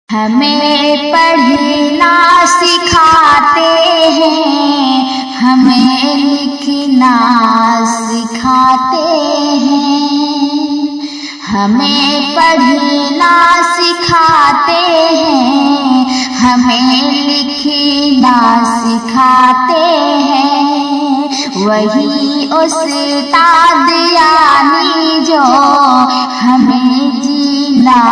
ہمیں پڑھنا سکھاتے ہیں، ہمیں لکھنا سکھاتے ہیں، ہمیں پڑھنا سکھاتے ہیں، ہمیں لکھنا سکھاتے ہیں، وہی استاد یعنی جو ہمیں جینا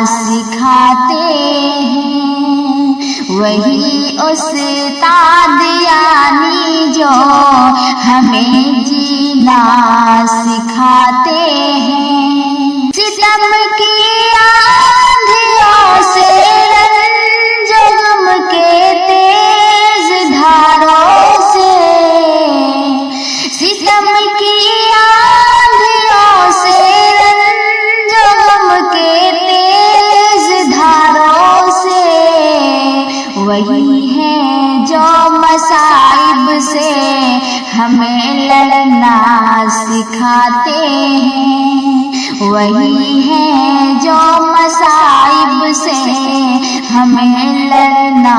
سکھاتے ہیں، وہی استاد یعنی جو ہمیں جینا سکھاتے ہیں۔ ستم کی آندھیوں سے رنج غم کے تیز دھاروں سے، ستم کی آندھیوں سے رنج غم کے تیز دھاروں سے، وہی ہے جو مصائب سے ہمیں لڑنا سکھاتے ہیں، وہی ہے جو مصائب سے ہمیں لڑنا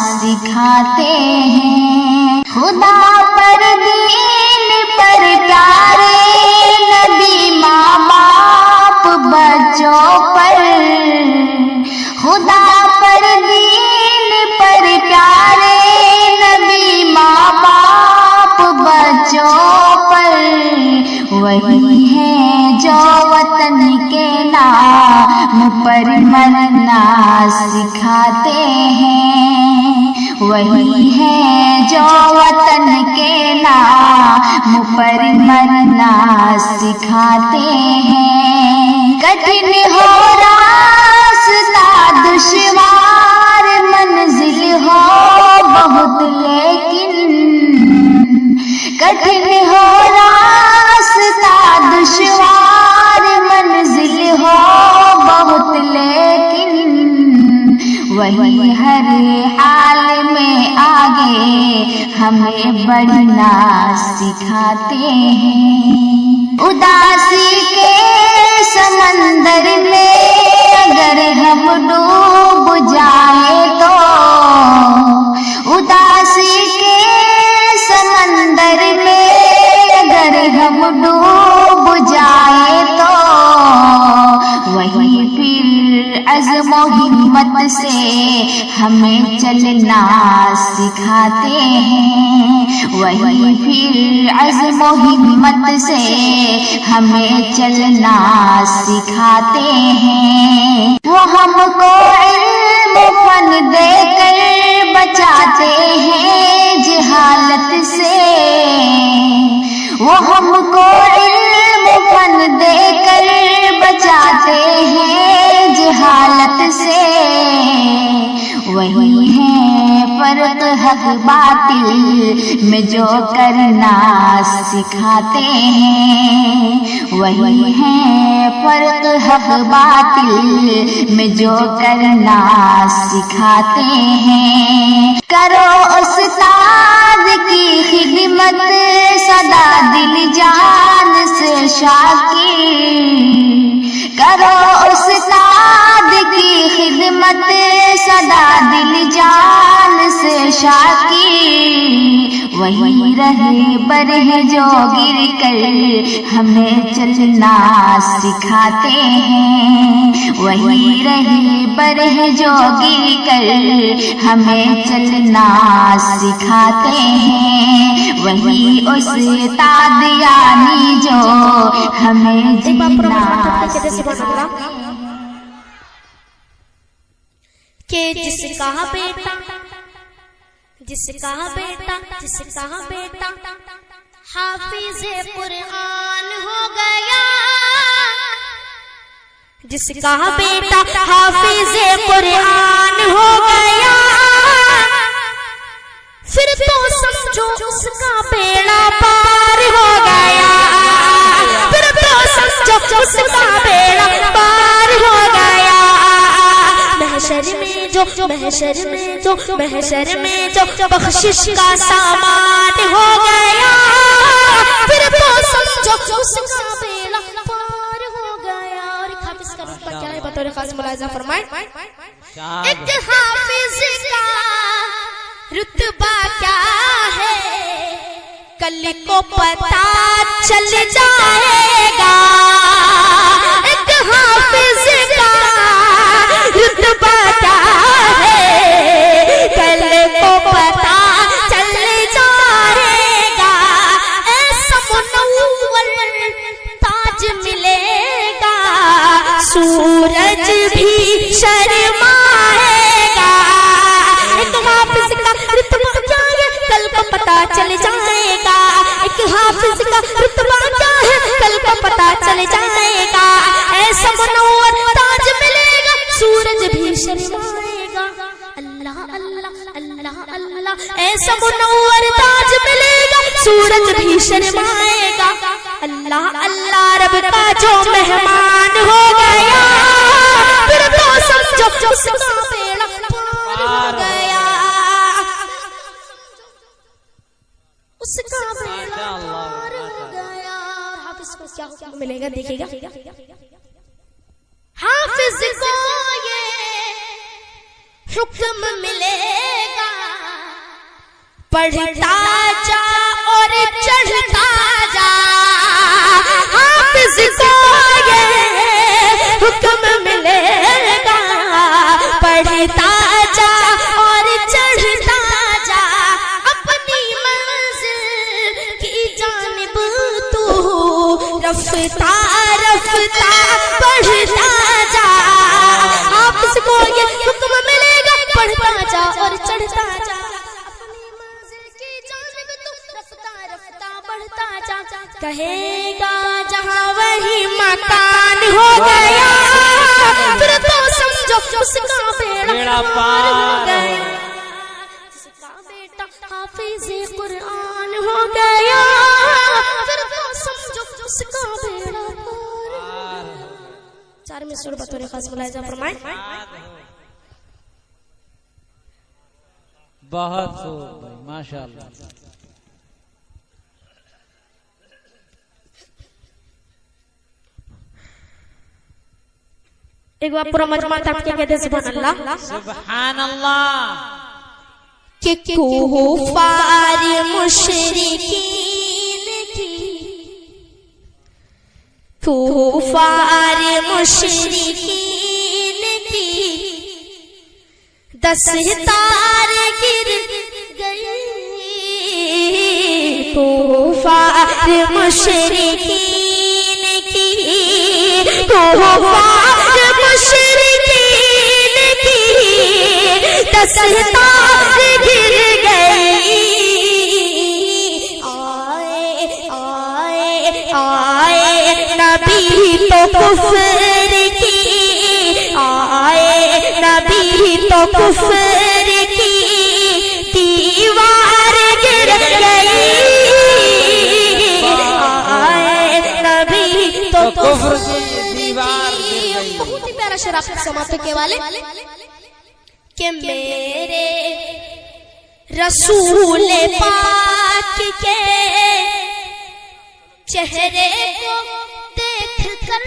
سکھاتے ہیں۔ خدا پر دین پر پیارے نبی ماں باپ بچوں پر، خدا پر دین پر پیارے نبی ماں باپ بچوں پر، وہی ہے جو وطن کے نام پر مرنا سکھاتے ہیں، وہی ہے جو وطن کے نام پر مرنا سکھاتے ہیں۔ کٹھن ہو راستہ دشوار منزل ہو بہت لیکن، کٹھن ہو راستہ دشوار منزل ہو بہت لیکن، وہی ہر حال میں آگے ہمیں بڑھنا سکھاتے ہیں۔ اداسی کے سمندر میں اگر ہم ڈوب جائیں تو، اداسی کے سمندر میں اگر ہم ڈوب جائیں تو، وہی پھر عزم و ہمت سے ہمیں چلنا سکھاتے ہیں، وہی پھر عزم و ہمت سے ہمیں چلنا سکھاتے ہیں۔ وہ ہم کو علم فن دے کر بچاتے ہیں جہالت سے، وہ ہم کو علم فن دے کر بچاتے ہیں جہالت سے، وہی ہے فرق حق باطل میں جو کرنا سکھاتے ہیں، وہی ہے فرق حق باطل میں جو کرنا سکھاتے ہیں۔ کرو استاد کی خدمت سدا دل جان سے شاکر، کرو استاد کی خدمت سدا دل جان سے شاکر، وہی رہے برہ جو گر کر ہمیں چلنا سکھاتے ہیں، وہی رہے برہ جو گر کر ہمیں چلنا سکھاتے ہیں، وہی استاد یعنی جو ہمیں جینا کہ جس کا بیٹا حافظ قرآن ہو گیا، جس کا بیٹا حافظ قرآن ہو گیا، پھر تو سمجھو اس کا بیڑا پار ہو گیا، پھر تو سمجھو اس کا بیڑا پار ہو گیا۔ محشر میں جو بخشش کا سامان ہو گیا، پھر تو سمجھو اس کا بیڑا پار ہو گیا۔ اور ایک حافظ کا رتبہ کیا ہے بطور خاص ملاحظہ فرمائیں۔ ایک حافظ کا رتبہ کیا ہے کل کو پتہ چل جائے گا. ایک حافظ کا رتبہ کیا ہے کل کو پتہ چل جائے گا. ایسا منور تاج ملے گا سورج بھی شرمائے گا. ایک حافظ کا رتبہ کیا ہے کل کو پتہ چل جائے گا. ایک حافظ کا رتبہ کیا ہے کل کو پتہ چل جائے گا. ایسا منور تاج ملے گا سورج بھی شرمائے گا. اللہ اللہ اللہ اللہ ایسا منور تاج ملے گا سورج بھی شرمائے گا. اللہ اللہ رب کا جو مہمان ہو گیا پھر تو سمجھو اس کا بیڑا پار ہو گیا. اس کا بیڑا پار ہو گیا. حافظ کو کیا حکم ملے گا دیکھے گا. حافظ کو یہ حکم ملے گا پڑھتا جا اور چڑھتا جا. حافظ کو یہ حکم ملے گا پڑھتا جا اور چڑھتا جا. اپنی منزل کی جانب تو رفتہ رفتہ بڑھتا جا. حافظ کو یہ حکم ملے گا پڑھتا جا اور چڑھتا جا. اپنی منزل کی جانب تو رفتہ رفتہ بڑھتا جا. کہے گا جہاں وہی مکان ہو گیا پھر تو سمجھو اس کا بیڑا پار ہو گیا. جس کا بیٹا حافظ قرآن ہو گیا پھر تو سمجھو اس کا بیڑا پار. چار میں سور بطور خاص ملاحظہ فرمائیں. بہت خوب بھائی ماشاءاللہ. ایک بار پورا مجمع تھا کہ کہتے سبحان اللہ سبحان اللہ. کہ کفار مشرکین کی کفار مشرکین کی دستار گر گئی. کفار مشرکین کی کفار مشرکین کی دستار گر گئی. آئے آئے آئے نبی تو کفر کی آئے نبی تو کفر کی دیوار گر گئی. آئے نبی تو کفر کی دیوار گر گئی. بہت ہی پیارا شعر آپ سماعت کے والے کہ میرے رسول پاک کے چہرے کو دیکھ کر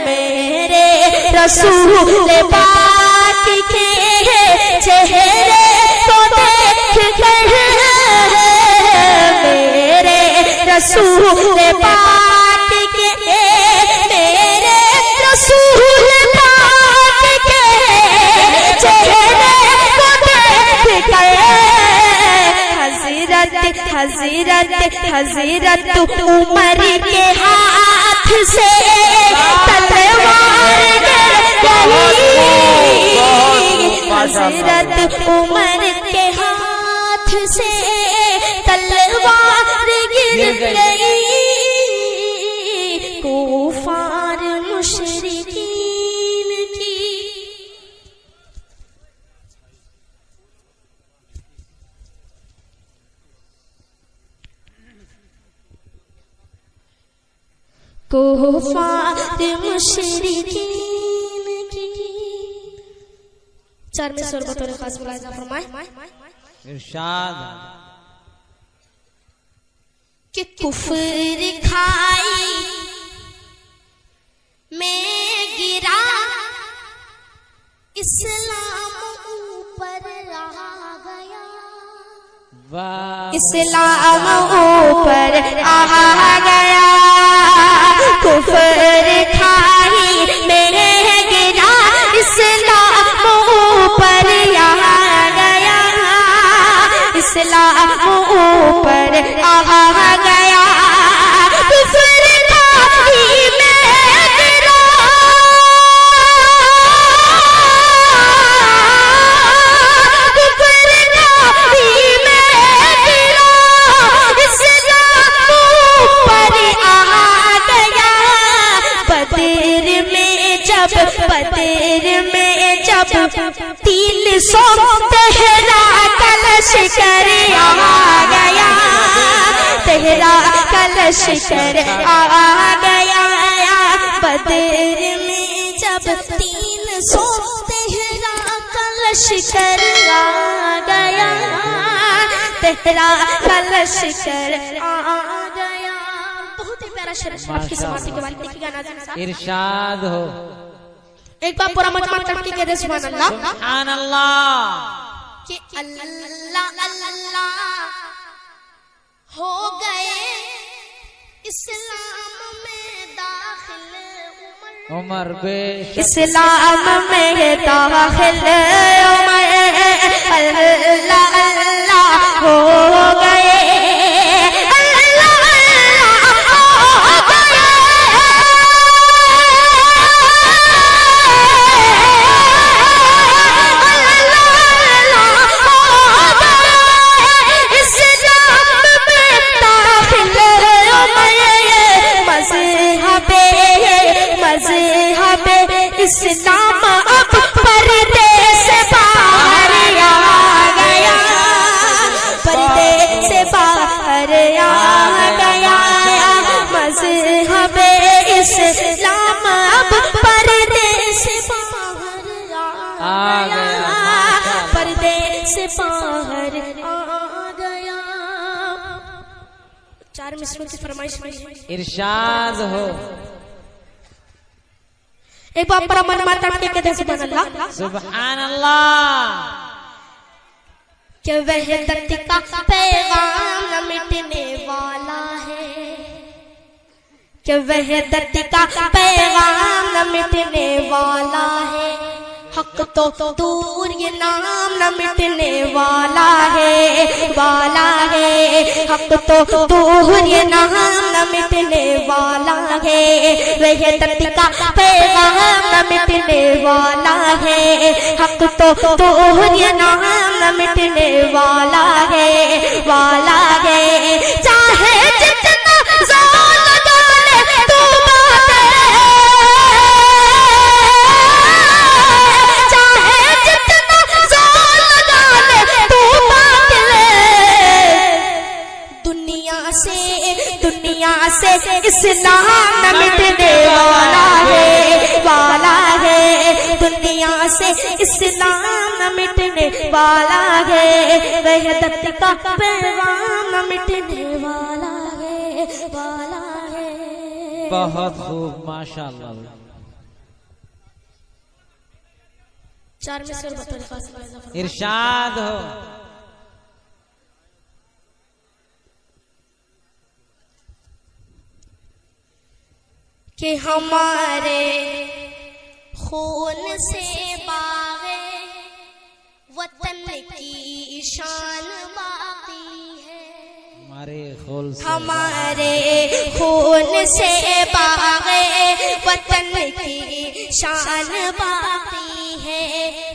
میرے رسول پاک کے چہرے کو دیکھ کر میرے رسول پاک کے میرے رسول پاک کے چہرے کو دیکھ کر حضرت عمر کے ہاتھ سے تلوار گر گئی. حضرت عمر کے ہاتھ سے تلوار گر گئی. کفار مشرکین کی کفار مشرکین کی. چار میں سور بطور خاص ملاحظہ فرمائیں. ارشاد کہ کفر کھائی میں گرا اسلام اوپر آ گیا، واہ اسلام اوپر آ گیا، کفر کھائی میں گرا، اسلام اوپر آ گیا، اسلام اوپر آ گیا، کفر کھائی میں گرا، کفر کھائی میں گرا، اسلام اوپر آ گیا، بدر میں جب 300 تہرا کا لشکر آ گیا، تہرا کا لشکر آ گیا، بدر میں جب 300 تہرا کا لشکر آ گیا، تہرا کا لشکر آ گیا۔ بہت ہی پیارا شعر آپ کی سماعت کے بعد دیکھیے گا ناظرین صاحب، ارشاد ہو ایک بار پورا مجمع تڑپ کے کہہ دے سبحان اللہ، سبحان اللہ، کہ اللہ اللہ ہو گئے اسلام میں داخل عمر بے شک اسلام میں داخل عمر، اللہ اللہ ہو گئے، اسلام اب پردے سے باہر آ گیا، پردے سے باہر آ گیا، مذہب اسلام اب پردے سے باہر آ گیا، پردے سے باہر آ گیا۔ 4 مصروں کی فرمائش میں ارشاد ہو ایک بار پر من مار تڑپ کے کہتے ہیں سبحان اللہ، سبحان اللہ، کہ وحدت کا پیغام نہ مٹنے والا ہے، کہ وحدت کا پیغام نہ مٹنے والا ہے، حق تو دور یہ نام نہ مٹنے والا ہے، والا ہے، حق تو دور یہ نام نہ مٹنے والا ہے، وحدت کا پیغام نہ مٹنے والا ہے، حق تو دور یہ نام نہ مٹنے والا ہے، والا ہے، چاہے جتنا زور لگا لے تو دنیا سے اسلام نہ مٹنے والا ہے، والا ہے، دنیا سے اسلام نہ مٹنے والا ہے، وحدت کا پیغام نہ مٹنے والا ہے، والا ہے۔ بہت خوب ماشاءاللہ، 4 میں سے بطور خاص ارشاد ہو کہ ہمارے خون سے باغ وطن کی شان باقی ہے، ہمارے خون سے ہمارے خون سے باغ وطن کی شان باقی ہے،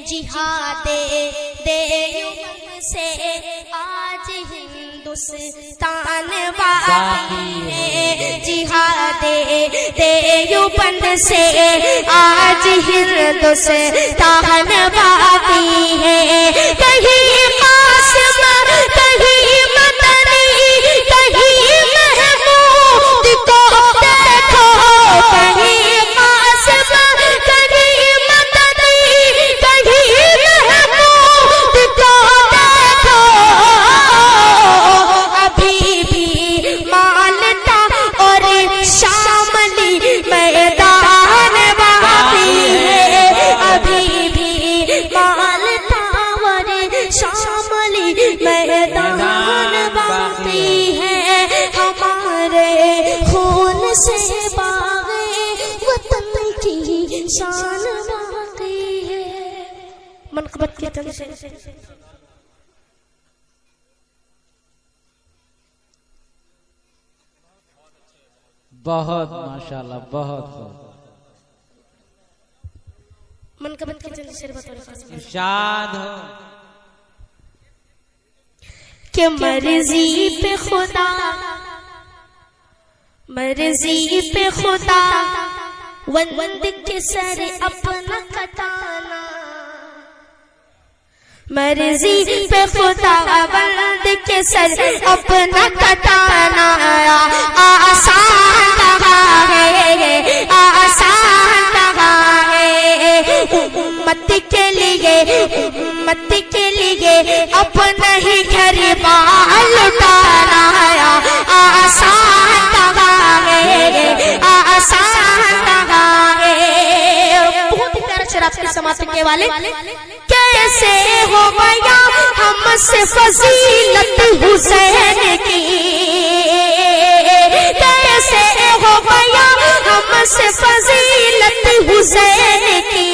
جہاد دیوبند سے آج ہندوستان باقی ہے، جہاد دیوبند سے آج ہندوستان باقی ہے، کہیں قاسم کہیں مدنی کہیں محمود کو دیکھو، کہیں قاسم کہیں مدنی کہیں محمود کو دیکھو، ابھی بھی مالٹا اور شاملی میدان باقی ہے، ابھی بھی منقبت کے تن سے بہت ماشاءاللہ بہت خوب منقبت کے تن سے ارشاد ہو کہ مرضی پہ خدا وند کے سر اپنا کٹانا مرضی پہ خدا وند کے سر اپنا کٹانا آسان رہا ہے امت کے لیے اپنا ہی گھر بار لٹانا آسان رہا بہت ہی پیارا شراب کے سماعت کے والے کیسے ہو گیا ہم سے فضیلت حسین کی کیسے ہو گیا ہم سے فضیلت حسین کی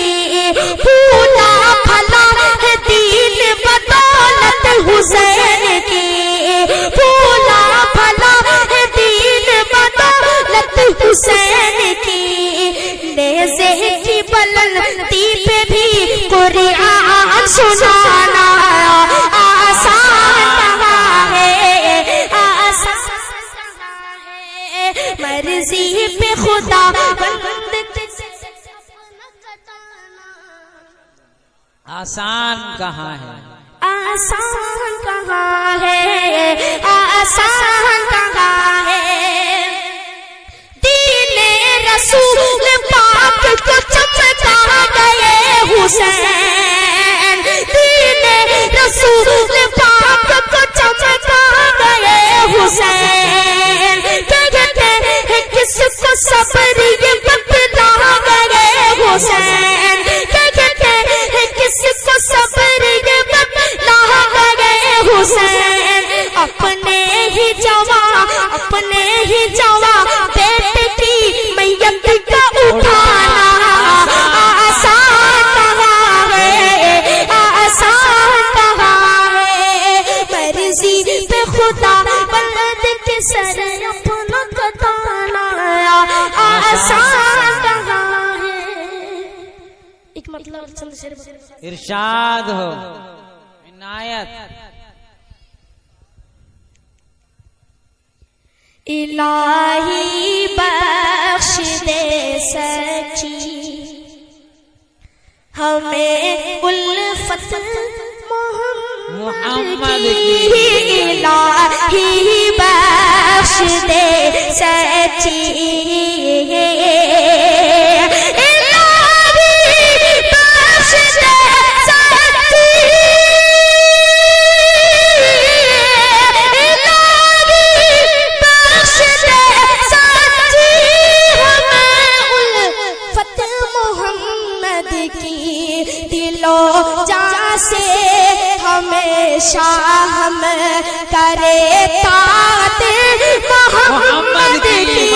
پھولا پھلا ہے دین بدولت حسین کی پھولا پھلا ہے دین بدولت حسین کی نیزے کی بلندی پہ بھی قرآن سنانا آسان ہے مرضی پہ خدا آسان کہاں ہے آسان کہاں ہے آسان کہاں ہے دین رسول پاک کو چمکا گئے حسین دین رسول پاک کو چمکا گئے حسین کہتے ہیں کس کو صبر یہ بتلا گئے حسین کہتے ہیں کس کو صبر یہ بتلا گئے حسین اپنے ہی جوان بیٹے کی میت کا اٹھانا آسان کہاں ہے مرضی پہ خدا بلد کے سر اپنا کٹانا آسان کہاں ہے ایک مطلب چند شعر ارشاد ہو عنایت الہی بخش دے سچی ہمیں الفت محمد کی الہی بخش دے سچی ہمیشہ ہم کرے طاعت محمد کی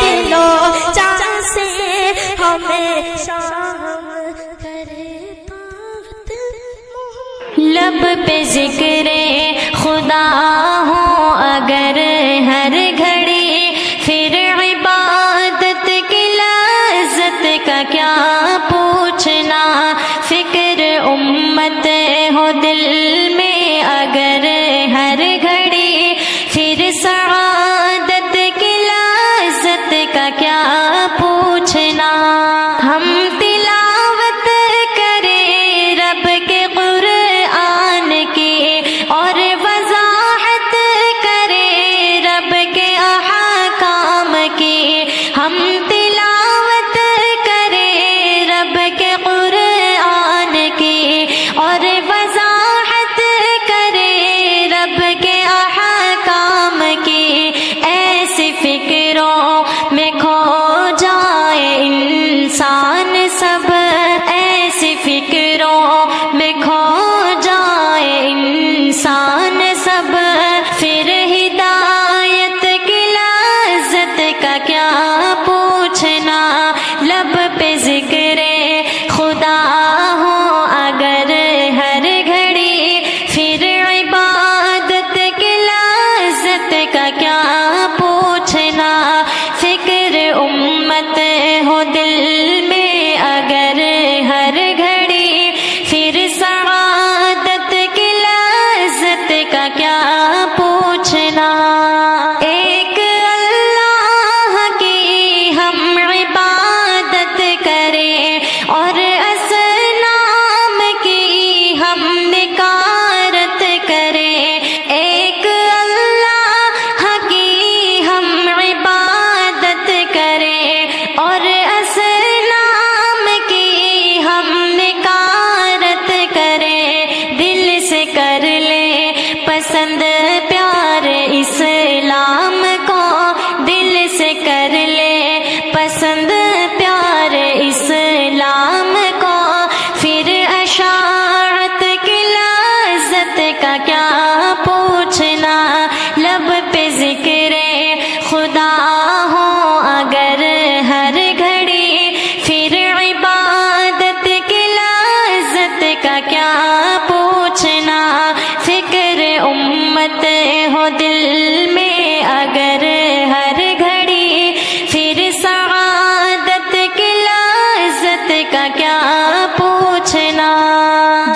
دلو جان سے ہمیشہ ہم کرے طاعت لب پہ ذکر خدا ہو اگر ہر گھڑی پھر عبادت کی لذت کا کیا پوچھنا فکر امت ہو دل میں اگر ہر گھڑی پھر سعادت کی لذت کا کیا پوچھنا ہم تلاوت کریں رب کے قرآن کی اور وضاحت کریں رب کے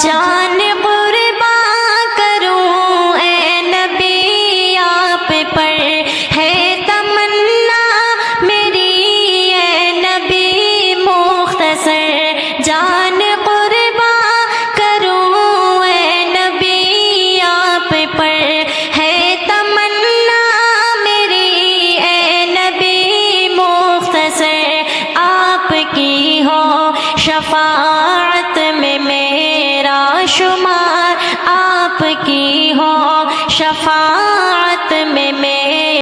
جان قربان کروں اے نبی آپ پر ہے تمنا میری اے نبی مختصر جان قربان کروں اے نبی آپ پر ہے تمنا میری اے نبی مختصر آپ کی ہو شفاعت میں میرا شمار آپ کی ہو شفاعت